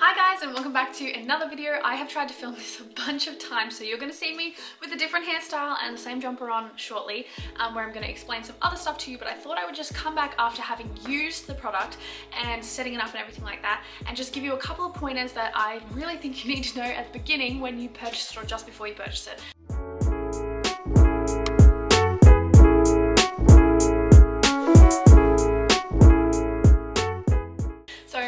Hi guys, and welcome back to another video. I have tried to film this a bunch of times, so you're going to see me with a different hairstyle and the same jumper on shortly, where I'm going to explain some other stuff to you, but I thought I would just come back after having used the product and setting it up and everything like that, and just give you a couple of pointers that I really think you need to know at the beginning when you purchase it or just before you purchase it.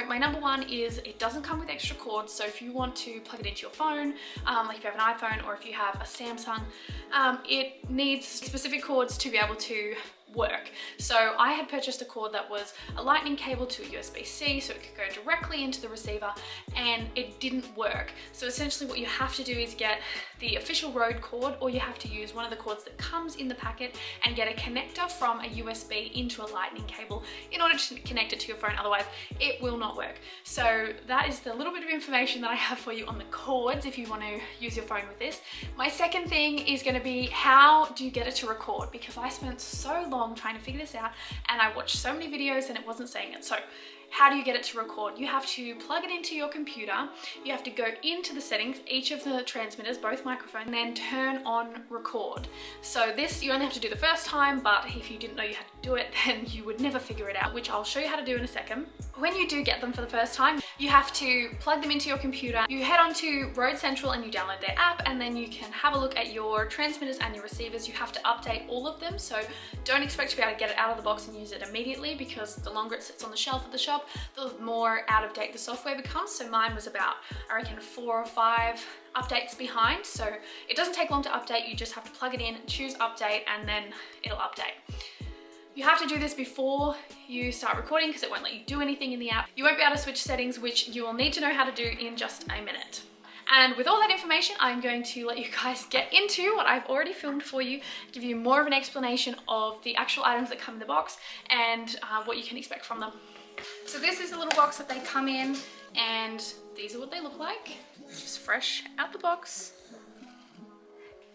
My number one is it doesn't come with extra cords, so if you want to plug it into your phone, like if you have an iPhone or if you have a Samsung, it needs specific cords to be able to work. So I had purchased a cord that was a lightning cable to a USB-C, so it could go directly into the receiver, and it didn't work. So essentially what you have to do is get the official Rode cord, or you have to use one of the cords that comes in the packet and get a connector from a USB into a lightning cable in order to connect it to your phone, otherwise it will not work. So that is the little bit of information that I have for you on the cords if you want to use your phone with this. My second thing is going to be, how do you get it to record? Because I spent so long trying to figure this out and I watched so many videos and it wasn't saying it. So how do you get it to record? You have to plug it into your computer, you have to go into the settings, each of the transmitters, both microphones, and then turn on record. So this you only have to do the first time, but if you didn't know you had to do it, then you would never figure it out, which I'll show you how to do in a second. When you do get them for the first time, you have to plug them into your computer. You head on to Rode Central and you download their app, and then you can have a look at your transmitters and your receivers. You have to update all of them, so don't expect to be able to get it out of the box and use it immediately, because the longer it sits on the shelf at the shop, the more out of date the software becomes. So mine was about, I reckon, 4 or 5 updates behind. So it doesn't take long to update. You just have to plug it in, choose update, and then it'll update. You have to do this before you start recording because it won't let you do anything in the app. You won't be able to switch settings, which you will need to know how to do in just a minute. And with all that information, I'm going to let you guys get into what I've already filmed for you, give you more of an explanation of the actual items that come in the box and what you can expect from them. So this is the little box that they come in, and these are what they look like, just fresh out the box.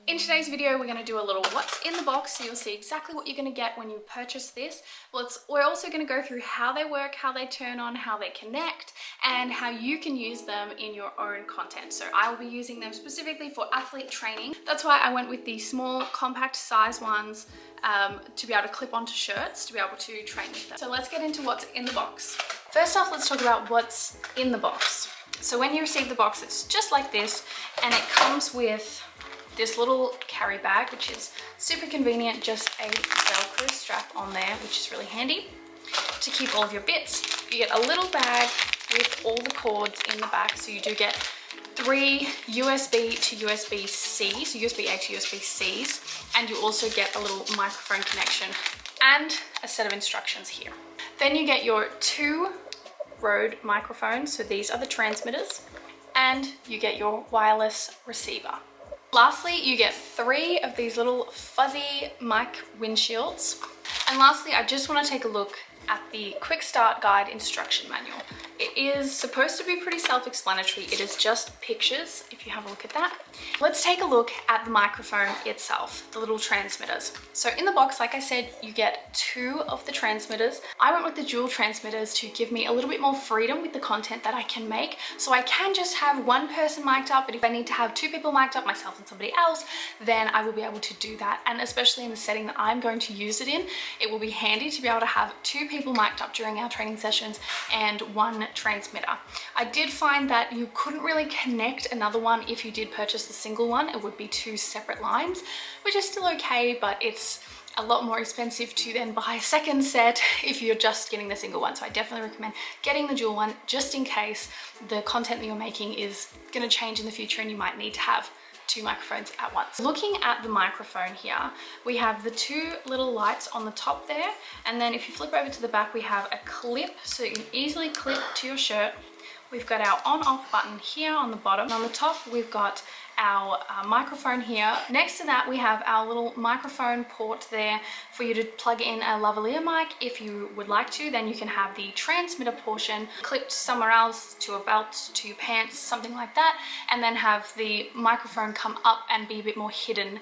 In today's video, we're going to do a little what's in the box, so you'll see exactly what you're going to get when you purchase this. We're also going to go through how they work, how they turn on, how they connect, and how you can use them in your own content. So I will be using them specifically for athlete training. That's why I went with the small, compact size ones to be able to clip onto shirts, to be able to train with them. So let's get into what's in the box. First off, let's talk about what's in the box. So when you receive the box, it's just like this, and it comes with this little carry bag, which is super convenient, just a Velcro strap on there, which is really handy to keep all of your bits. You get a little bag with all the cords in the back, so you do get 3 USB to USB-C, so USB-A to USB-Cs, and you also get a little microphone connection and a set of instructions here. Then you get your 2 Rode microphones, so these are the transmitters, and you get your wireless receiver. Lastly, you get 3 of these little fuzzy mic windshields. And lastly, I just want to take a look at the quick start guide instruction manual. It is supposed to be pretty self-explanatory. It is just pictures, if you have a look at that. Let's take a look at the microphone itself, the little transmitters. So in the box, like I said, you get 2 of the transmitters. I went with the dual transmitters to give me a little bit more freedom with the content that I can make. So I can just have one person mic'd up, but if I need to have 2 people mic'd up, myself and somebody else, then I will be able to do that. And especially in the setting that I'm going to use it in, it will be handy to be able to have 2 people mic'd up during our training sessions and 1 transmitter. I did find that you couldn't really connect another one if you did purchase the single one. It would be 2 separate lines, which is still okay, but it's a lot more expensive to then buy a second set if you're just getting the single one. So I definitely recommend getting the dual one, just in case the content that you're making is going to change in the future and you might need to have 2 microphones at once. Looking at the microphone here, we have the 2 little lights on the top there, and then if you flip over to the back, we have a clip, so you can easily clip to your shirt. We've got our on-off button here on the bottom. And on the top, we've got our microphone here. Next to that, we have our little microphone port there for you to plug in a lavalier mic if you would like to. Then you can have the transmitter portion clipped somewhere else, to a belt, to your pants, something like that, and then have the microphone come up and be a bit more hidden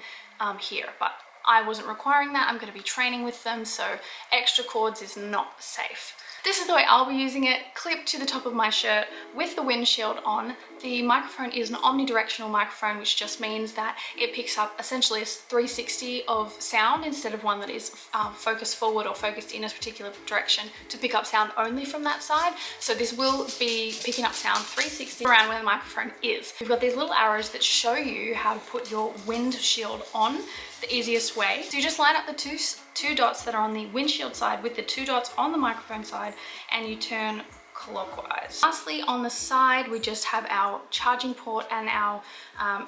here. But I wasn't requiring that. I'm going to be training with them, so extra cords is not safe. This is the way I'll be using it, clipped to the top of my shirt with the windshield on. The microphone is an omnidirectional microphone, which just means that it picks up essentially a 360 of sound instead of one that is focused forward or focused in a particular direction to pick up sound only from that side. So this will be picking up sound 360 around where the microphone is. We've got these little arrows that show you how to put your windshield on the easiest way. So you just line up the two dots that are on the windshield side with the 2 dots on the microphone side, and you turn clockwise. Lastly, on the side, we just have our charging port and our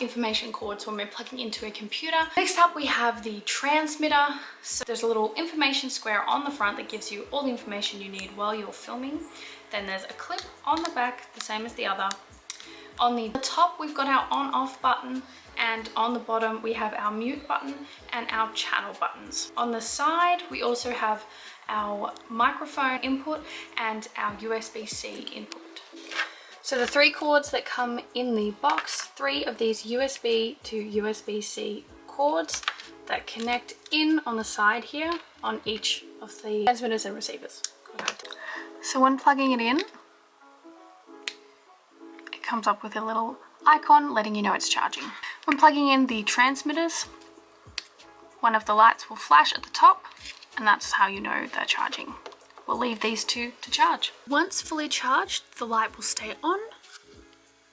information cord, so when we're plugging into a computer. Next up, we have the transmitter. So there's a little information square on the front that gives you all the information you need while you're filming. Then there's a clip on the back, the same as the other. On the top, we've got our on-off button, and on the bottom, we have our mute button and our channel buttons. On the side, we also have our microphone input and our USB-C input. So the 3 cords that come in the box, 3 of these USB to USB-C cords that connect in on the side here on each of the transmitters and receivers. So when plugging it in, it comes up with a little icon letting you know it's charging. When plugging in the transmitters, one of the lights will flash at the top, and that's how you know they're charging. We'll leave these 2 to charge. Once fully charged, the light will stay on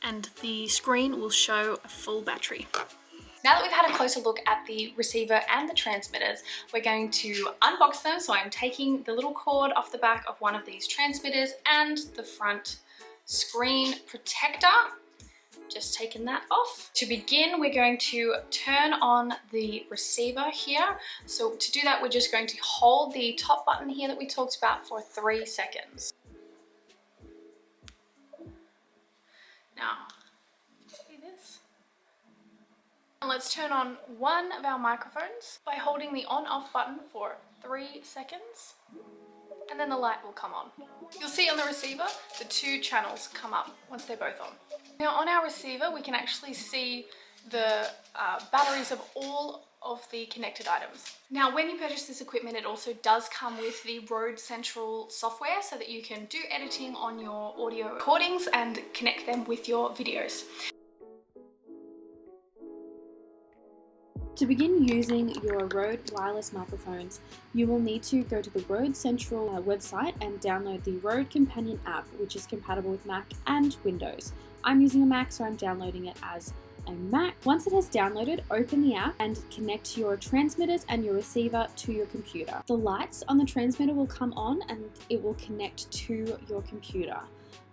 and the screen will show a full battery. Now that we've had a closer look at the receiver and the transmitters, we're going to unbox them. So I'm taking the little cord off the back of one of these transmitters and the front screen protector. Just taking that off. To begin, we're going to turn on the receiver here. So to do that, we're just going to hold the top button here that we talked about for 3 seconds. Now, see this? And let's turn on one of our microphones by holding the on-off button for 3 seconds. And then the light will come on. You'll see on the receiver, the 2 channels come up once they're both on. Now on our receiver, we can actually see the batteries of all of the connected items. Now when you purchase this equipment, it also does come with the Rode Central software so that you can do editing on your audio recordings and connect them with your videos. To begin using your Rode wireless microphones, you will need to go to the Rode Central website and download the Rode Companion app, which is compatible with Mac and Windows. I'm using a Mac, so I'm downloading it as a Mac. Once it has downloaded, open the app and connect your transmitters and your receiver to your computer. The lights on the transmitter will come on and it will connect to your computer.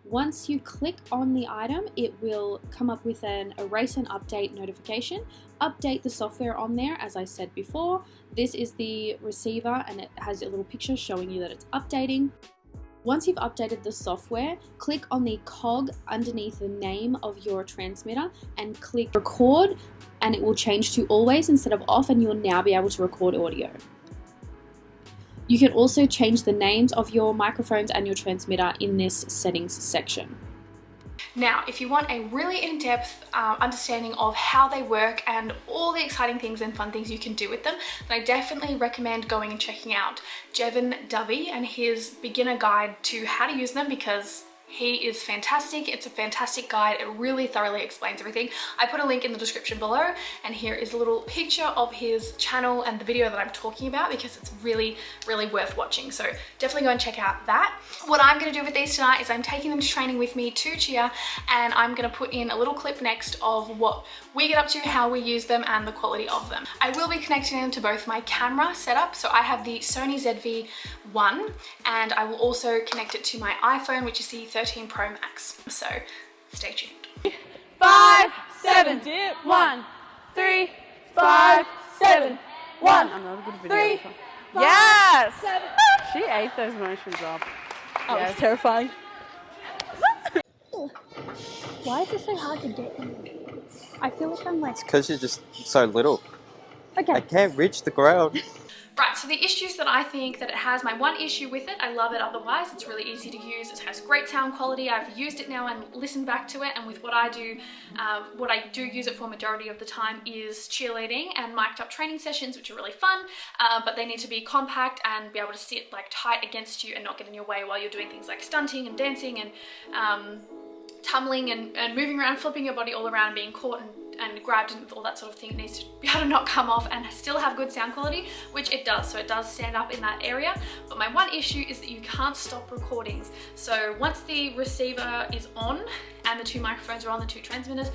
Once you click on the item, it will come up with an erase and update notification. Update the software on there, as I said before. This is the receiver and it has a little picture showing you that it's updating. Once you've updated the software, click on the cog underneath the name of your transmitter and click record, and it will change to always instead of off, and you'll now be able to record audio. You can also change the names of your microphones and your transmitter in this settings section. Now, if you want a really in-depth understanding of how they work and all the exciting things and fun things you can do with them, then I definitely recommend going and checking out Jeven Dovey and his beginner guide to how to use them, because he is fantastic. It's a fantastic guide. It really thoroughly explains everything. I put a link in the description below, and here is a little picture of his channel and the video that I'm talking about, because it's really, really worth watching. So definitely go and check out that. What I'm gonna do with these tonight is I'm taking them to training with me to cheer, and I'm gonna put in a little clip next of what we get up to, how we use them, and the quality of them. I will be connecting them to both my camera setup. So I have the Sony ZV-1, and I will also connect it to my iPhone, which is the 13 Pro Max. So stay tuned. 5, 7, 1, 3, 5, 7, 1. Another good video. 3, yes! 7. She ate those motions up. Oh, yeah, it's terrifying. Why is it so hard to get in? I feel like I'm like... It's because you're just so little. Okay. I can't reach the ground. Right, so the issues that I think that it has, my one issue with it, I love it otherwise, it's really easy to use, it has great sound quality, I've used it now and listened back to it, and with what I do use it for majority of the time is cheerleading and mic'd up training sessions, which are really fun, but they need to be compact and be able to sit like tight against you and not get in your way while you're doing things like stunting and dancing and tumbling and moving around, flipping your body all around and being caught and grabbed and all that sort of thing. It needs to be able to not come off and still have good sound quality, which it does. So it does stand up in that area. But my one issue is that you can't stop recordings. So once the receiver is on and the two microphones are on, the two transmitters,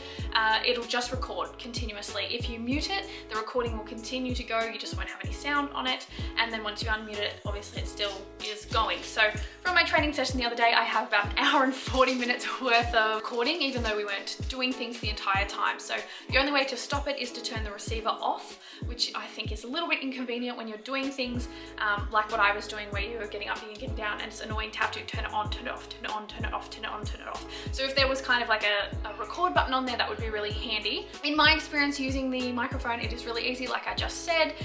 it'll just record continuously. If you mute it, the recording will continue to go. You just won't have any sound on it. And then once you unmute it, obviously it still is going. So from my training session the other day, I have about an hour and 40 minutes worth of recording, even though we weren't doing things the entire time. So the only way to stop it is to turn the receiver off, which I think is a little bit inconvenient when you're doing things like what I was doing, where you were getting up and getting down, and it's annoying to have to turn it on, turn it off, turn it on, turn it off, turn it on, turn it off. So if there was kind of like a record button on there, that would be really handy. In my experience using the microphone, it is really easy. Like I just said,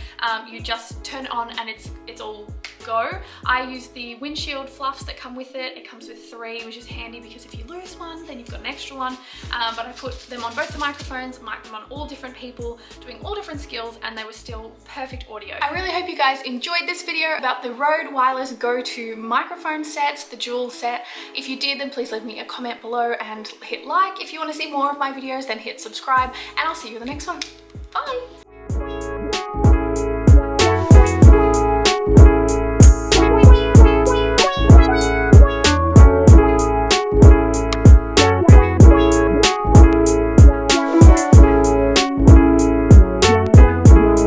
you just turn it on and it's all go. I use the windshield fluffs that come with it. It comes with 3, which is handy because if you lose one, then you've got an extra one. But I put them on both the microphones, mic them on all different people, doing all different skills, and they were still perfect audio. I really hope you guys enjoyed this video about the Rode Wireless Go-To microphone sets, the dual set. If you did, then please leave me a comment below and hit like. If you want to see more of my videos, then hit subscribe, and I'll see you in the next one. Bye!